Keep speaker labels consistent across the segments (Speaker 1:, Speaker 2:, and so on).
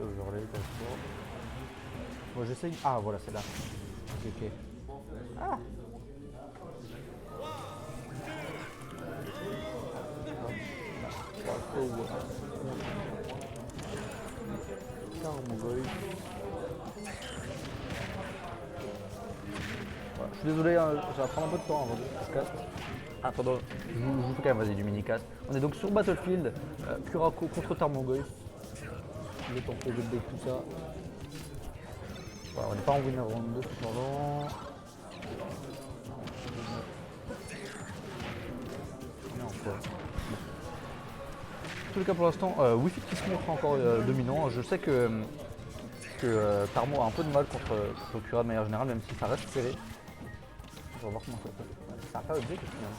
Speaker 1: overlay, casse-tour. Bon, j'essaye. Ah, voilà, c'est là. Ok. Ah! Je suis désolé, hein, ça va prendre un peu de temps avant que je casse. Attends, je vous fais quand même, vas-y, du mini-cast. On est donc sur Battlefield, Kurako contre Tarmogoyf. Le temps de build tout ça. Voilà, on n'est pas en winner round 2 cependant. Non, quoi. En tout cas pour l'instant, Wi-Fi qui se montre encore dominant. Je sais que Tarmo a un peu de mal contre Kura de manière générale, même si ça reste serré. On va voir comment ça se passe. Ça n'a pas object finalement.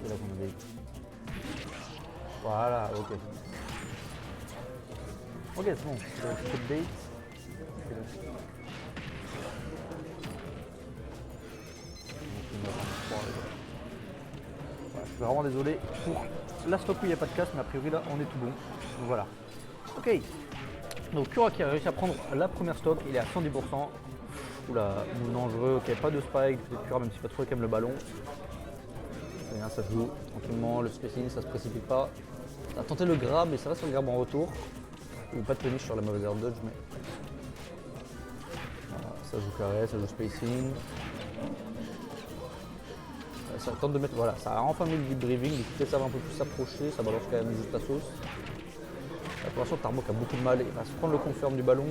Speaker 1: C'est là qu'on a des... Voilà, ok. Ok, c'est bon. C'est le bait. Je suis vraiment désolé pour la stock où il n'y a pas de casse, mais a priori là on est tout bon. Donc voilà. Ok. Donc Kura qui a réussi à prendre la première stock, il est à 110%. Oula, move dangereux, ok, pas de spike, peut-être Kura même s'il va trouver quand même le ballon. C'est bien, ça se joue tranquillement, le spacing ça se précipite pas. On a tenté le grab et ça va sur le grab en retour. Ou pas de punish sur la mauvaise air dodge, mais voilà, ça joue carré, ça joue spacing. Ça tente de mettre, voilà, ça a enfin mis le deep breathing, du coup ça va un peu plus s'approcher, ça balance quand même juste la sauce. Là, pour l'instant Tarmo qui a beaucoup de mal, il va se prendre le confirm du ballon.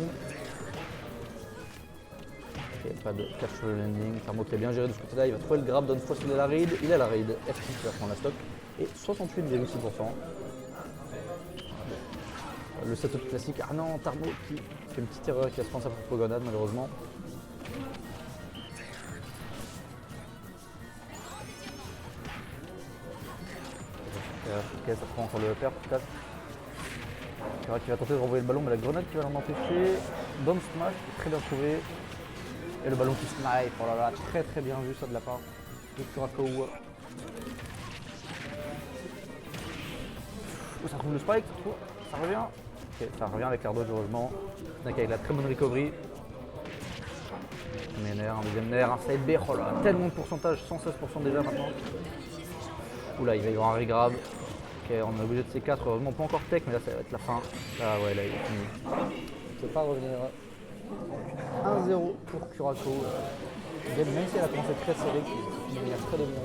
Speaker 1: Ok, pas de catch sur le landing, Tarmo qui a bien géré de ce côté-là, il va trouver le grab, donne fois il a la raid, il a la raid, F6 qui va prendre la stock, et 68,6%. Le setup classique, ah non, Tarmo qui fait une petite erreur qui va se prendre sa propre grenade malheureusement. Ok, ça prend encore le upper peut-être. Kura qui va tenter de renvoyer le ballon, mais la grenade qui va l'en empêcher. Down smash, très bien trouvé. Et le ballon qui snipe, oh là là, très bien vu ça de la part de Kurako. Oh, ça trouve le spike, ça revient. Ok, ça revient avec l'air dodge heureusement. Avec la très bonne recovery. Un premier nair, un deuxième nair, un side B, oh là, tellement de pourcentage, 116% déjà maintenant. Oula, il va y avoir un regrab. Ok, on est obligé de C4, heureusement pas encore tech, mais là ça va être la fin. Ah ouais, là il est fini. Il ne peut pas revenir. 1-0 pour Kurako. Même si elle a commencé très serrée, qui finit de manière très dominante.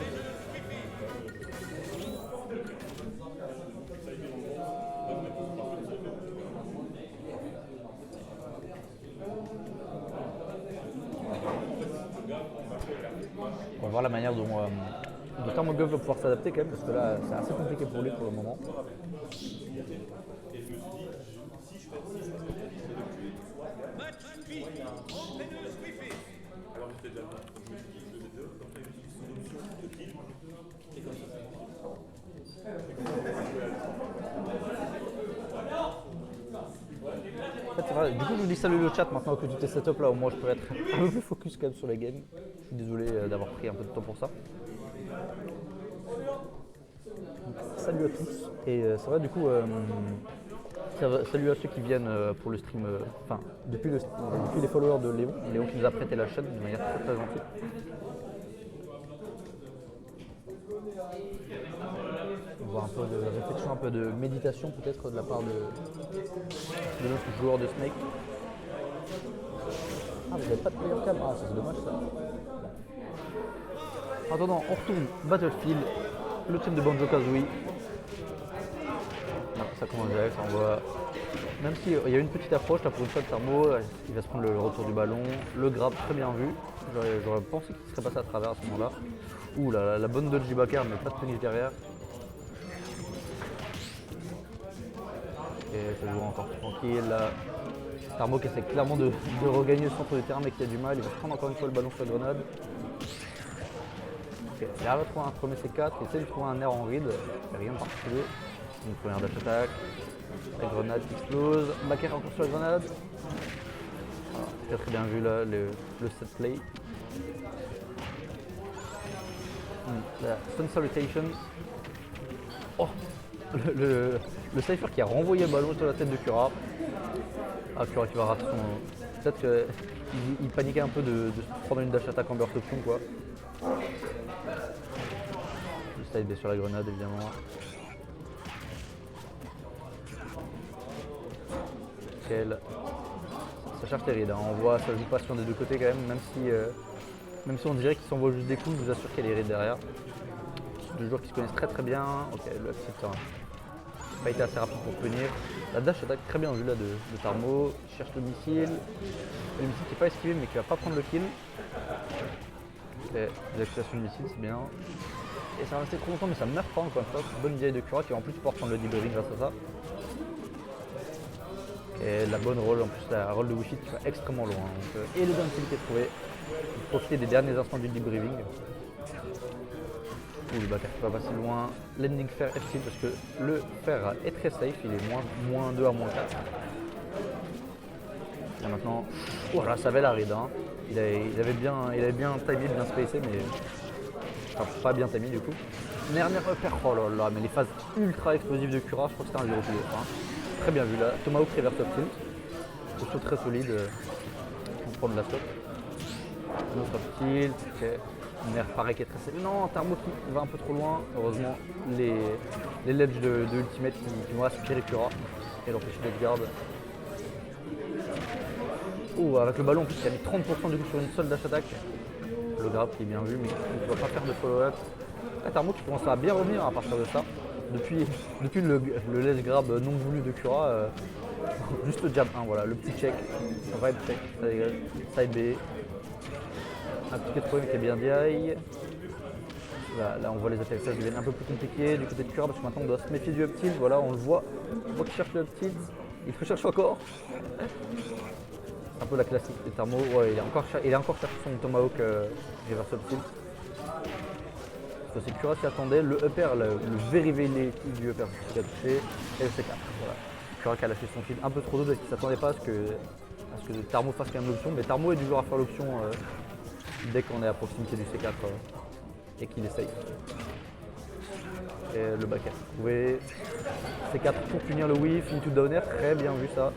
Speaker 1: On va voir la manière dont Tarmogoyf va pouvoir s'adapter quand même, parce que là c'est assez compliqué pour lui pour le moment. En fait, vrai, du coup je vous dis salut le chat maintenant que tout est setup là, au moins je peux être un peu plus focus quand même sur la game. Je suis désolé d'avoir pris un peu de temps pour ça. Salut à tous. Et c'est vrai du coup, salut à ceux qui viennent pour le stream, enfin depuis les followers de Léon qui nous a prêté la chaîne de manière très gentille. On va voir un peu de réflexion, un peu de méditation peut-être de la part de notre joueur de Snake. Ah, vous n'avez pas de player cam, ah ça c'est dommage ça. En attendant, on retourne Battlefield, le team de Banjo-Kazooie. Ça commence direct, on voit. Même s'il y a une petite approche là pour une fois de Tarmo, il va se prendre le retour du ballon, le grab très bien vu. J'aurais pensé qu'il serait passé à travers à ce moment-là. Ouh la bonne dodge du backer, mais pas de punish derrière. Et ça joue encore tranquille. Là. Tarmo qui essaie clairement de regagner le centre du terrain mais qui a du mal. Il va prendre encore une fois le ballon sur la grenade. Okay. Il arrive à trouver un premier C4, il essaie de trouver un air en read. Il n'y a rien de particulier. Une première dash attack. La grenade qui explose. Backer encore sur la grenade. Voilà. Très bien vu là le set play. La Sun Salutation. Oh, le Cypher qui a renvoyé le ballon sur la tête de Cura. Ah, Cura qui va rater son. Peut-être qu'il paniquait un peu de se prendre une dash attack en burst option quoi. Le side B sur la grenade évidemment. Quel. Ça cherche les rides, hein. On voit ça joue pas sur des deux côtés quand même si on dirait qu'ils s'envoient juste des coups, je vous assure qu'il y a les rides derrière. Deux joueurs qui se connaissent très bien. Ok, le petit n'a pas été assez rapide pour tenir. La dash attaque très bien vue là de Tarmo. Il cherche le missile. Le missile qui n'est pas esquivé mais qui va pas prendre le kill. Ok, l'activation du missile c'est bien. Et ça va rester trop longtemps mais ça ne meurt pas encore une fois. Bonne vieille de Cura qui en plus pouvoir prendre le debuffing grâce à ça. Et la bonne roll, en plus la roll de Wi-Fi qui va extrêmement loin. Donc, et le down kill qui est trouvé. Pour profiter des derniers instants du debriefing. Le backer qui va passer loin. Landing fair F-tilt parce que le fer est très safe, il est moins 2 à moins 4. Et maintenant, voilà, ça avait la ride. Hein. Il avait bien timé, bien spacé, mais enfin, pas bien timé du coup. Dernière upper, oh là là, mais les phases ultra explosives de Cura, je crois que c'était un 0 plus. Hein. Très bien vu là, Tomahawk reverse up tilt. Costaud très solide pour prendre la stop. Un autre up tilt, ok. Nerf pareil qui est très solide. Non, Tarmo qui va un peu trop loin. Heureusement, les ledges de ultimate qui vont aspirer Cura et l'empêcher d'être garde. Oh, avec le ballon en plus, il a mis 30% du coup sur une seule dash attack. Le grab qui est bien vu, mais qui ne va pas faire de follow-up. Tarmo qui commence à bien revenir à partir de ça. Depuis le ledge grab non voulu de Cura, juste le jab 1, voilà, le petit check, vibe check, side B, un petit problème qui est bien DI. Là on voit les atterrissages deviennent un peu plus compliqués du côté de Cura parce que maintenant on doit se méfier du up tilt, voilà on le voit, qu'il cherche le up tilt, il le cherche encore. Un peu la classique des Tarmo, ouais, il a encore cherché son Tomahawk reverse up tilt. C'est Cura qui attendait, le upper, le very very kick du upper qui a touché, et le C4. Voilà. Cura qui a lâché son kill un peu trop tôt parce qu'il ne s'attendait pas à ce que Tarmo fasse quand même l'option, mais Tarmo est du genre à faire l'option dès qu'on est à proximité du C4 et qu'il essaye. Et le back est trouvé. C4 pour punir le whiff, into downer, très bien vu ça.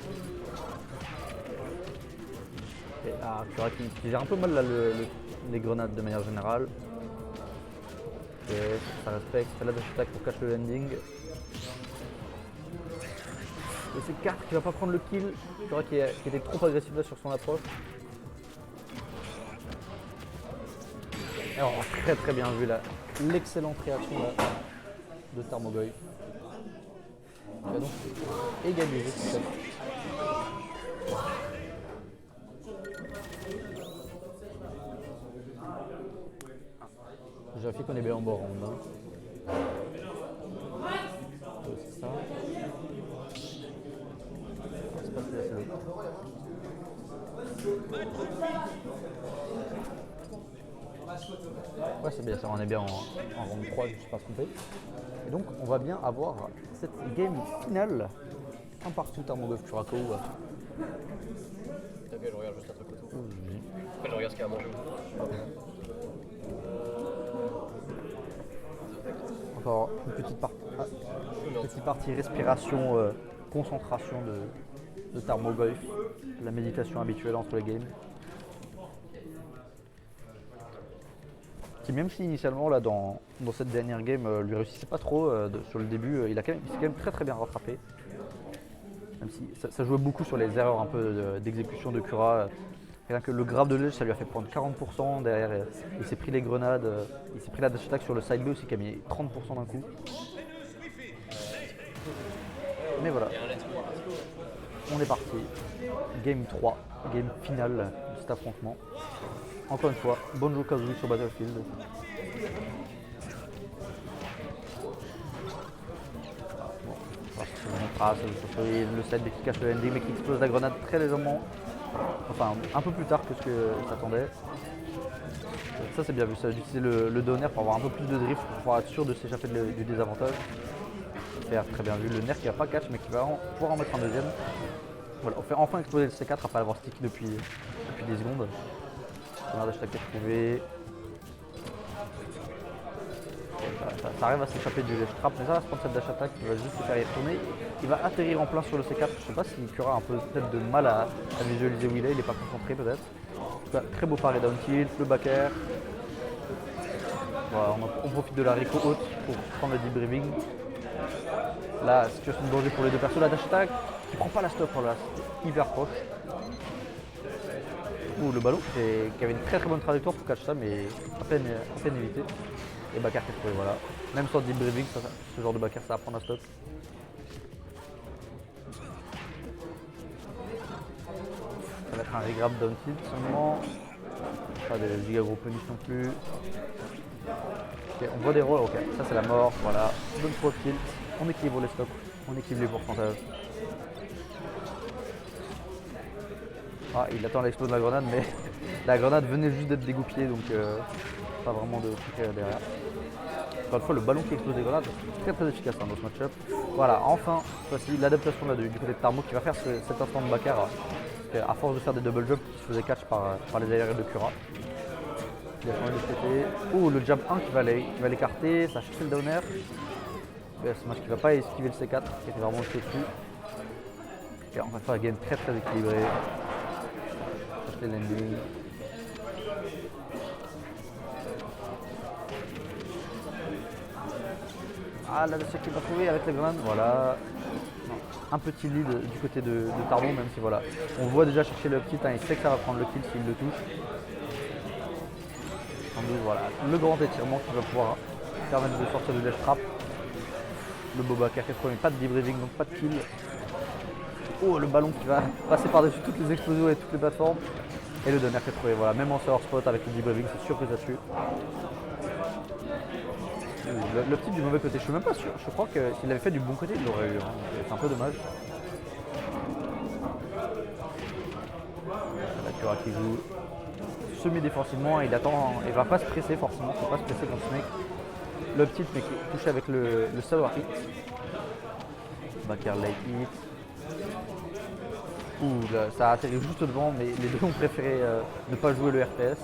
Speaker 1: Et Cura qui gère un peu mal là, les grenades de manière générale. Ok, ça respecte, fait la dash attack pour cacher le landing. Le C4 qui va pas prendre le kill, Cura qui était trop agressif là sur son approche. Alors très bien vu là, l'excellente réaction là, de Tarmogoy. Il va donc égaliser tout ça. Je vérifie qu'on est bien en bord round. Hein. C'est ça. C'est pas celui-là, c'est l'autre. Ouais, c'est bien ça, on est bien en round 3, je ne suis pas trompé. Et donc, on va bien avoir cette game finale. Un partout, Tarmogoy Curaçao.
Speaker 2: T'as vu, elle regarde juste un truc autour. Elle regarde ce qu'il y a à manger.
Speaker 1: Encore une petite partie respiration, concentration de Tarmogoy, la méditation habituelle entre les games. Qui même si initialement là dans cette dernière game lui réussissait pas trop sur le début, il s'est quand même très bien rattrapé. Même si ça jouait beaucoup sur les erreurs un peu d'exécution de Cura. Rien que le grab de ledge, ça lui a fait prendre 40%. Derrière, il s'est pris les grenades, il s'est pris la dash attack sur le side B aussi qui a mis 30% d'un coup. Mais voilà, on est parti. Game 3, game finale de cet affrontement. Encore une fois, Banjo-Kazooie sur Battlefield. Le side B qui cache le ending mais qui explose la grenade très légèrement. Enfin, un peu plus tard que ce qu'il s'attendait. Ça c'est bien vu, ça d'utiliser le donner pour avoir un peu plus de drift, pour pouvoir être sûr de s'échapper du désavantage. C'est très bien vu, le nerf qui va pas catch mais qui va pouvoir en mettre un deuxième. Voilà, on fait enfin exploser le C4 après avoir stick depuis 10 secondes. Première dash attack trouvée. Ça arrive à s'échapper du ledge trap, mais ça va se prendre cette dash attack, il va juste se faire y retourner. Il va atterrir en plein sur le C4. Je sais pas s'il Cura a un peu peut-être de mal à visualiser où il est pas concentré peut-être. En tout cas, très beau paré down tilt, le back air. Voilà, on profite de la Rico haute pour prendre le debriefing. Là, situation de danger pour les deux persos, la dash attack qui prend pas la stop, là, c'était hyper proche. Ouh, le ballon qui avait une très bonne trajectoire pour catch ça, mais à peine évité. Et backer qui est trouvé, voilà. Même sans debriefing, ce genre de backer ça va prendre la stop. Ça va être un regrab down tilt seulement. Pas des giga gros punish non plus. Ok, on voit des rolls, ok, ça c'est la mort, voilà. Bonne pro tilt, on équilibre les stocks, on équilibre les pourcentages. Ah, il attend l'explosion de la grenade, mais la grenade venait juste d'être dégoupillée, donc pas vraiment de truc derrière. Encore une fois, le ballon qui explose des grenades, c'est très efficace dans ce match-up. Voilà, enfin, voici l'adaptation du côté de Tarmo qui va faire cet instant de backer. À force de faire des double jumps qui se faisaient catch par les aériens de Cura. Il a changé de côté. Oh, le jab 1 qui va l'écarter, ça a cherché le down air. Ce match qui va pas esquiver le C4, qui était vraiment jeté dessus. Et on va faire un game très équilibré. Chercher le landing. Ah, là, le seul qu'il va trouver avec les grenades, voilà. Un petit lead du côté de Tarmo, même si voilà. On voit déjà chercher le petit, il sait que ça va prendre le kill s'il le touche. Voilà, le grand étirement qui va pouvoir permettre de sortir du ledge trap. Le boba qui a fait pas de debriefing, donc pas de kill. Oh, le ballon qui va passer par-dessus toutes les explosions et toutes les plateformes. Et le donner qui est trouvé, voilà, même en server spot avec le debriefing, c'est sûr que ça tue. Le petit du mauvais côté, je suis même pas sûr. Je crois que s'il avait fait du bon côté, il l'aurait eu. Hein. C'est un peu dommage. La Cura qui joue semi-défensivement, il attend, il va pas se presser forcément, faut pas se presser contre Snake. Le petit mais qui est touché avec le sour hit. Back air late hit. Ouh, là, ça a atterri juste devant, mais les deux ont préféré ne pas jouer le RPS.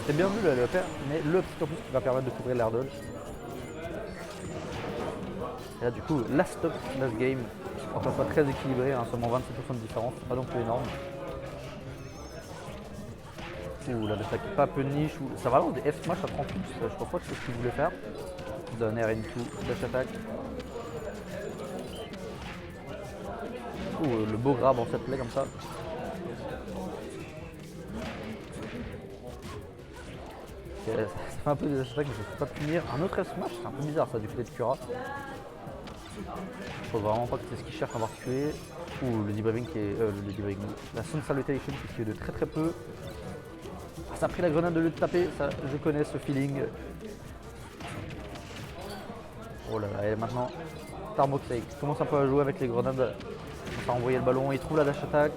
Speaker 1: C'est bien vu le faire, mais le petit en plus qui va permettre de couvrir l'air dodge. Et là du coup, last game, encore une fois très équilibré, hein, seulement 26% de différence, pas non plus énorme. Ouh là, le sac pas punish, ça va avoir des F-smash à 30 pouces, je pense pas que c'est ce qu'il voulait faire. Donne air into, dash attack. Ouh, le beau grab en 7 play comme ça. Ça fait un peu des attaques, mais je ne peux pas punir. Un autre F-smash, c'est un peu bizarre ça du côté de Cura. Je pense vraiment pas que c'est ce qu'il cherche à avoir tué. Ouh, le debriefing qui est. Le debriefing. La Sun Salutation qui tue de très peu. Ah, ça a pris la grenade de lieu de taper, ça, je connais ce feeling. Oh là là, et maintenant, Tarmo qui commence un peu à jouer avec les grenades. Il va envoyer le ballon, il trouve la dash attack.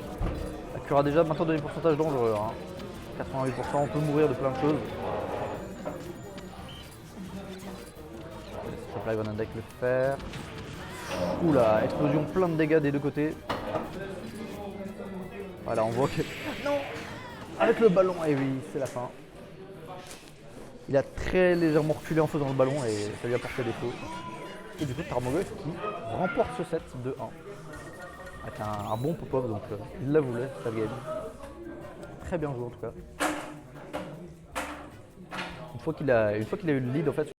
Speaker 1: La Cura déjà maintenant donné pourcentage dangereux. Hein. 88%, on peut mourir de plein de choses. La grenade avec le fer. Oula, explosion, plein de dégâts des deux côtés. Voilà, on voit que... Non. Avec le ballon, et oui, c'est la fin. Il a très légèrement reculé en faisant le ballon et ça lui a porté défaut. Et du coup, Tarmogoyf qui remporte ce set 2-1. Avec un bon pop-up, donc il la voulait, cette game. Très bien joué en tout cas. Une fois qu'il a eu le lead, en fait,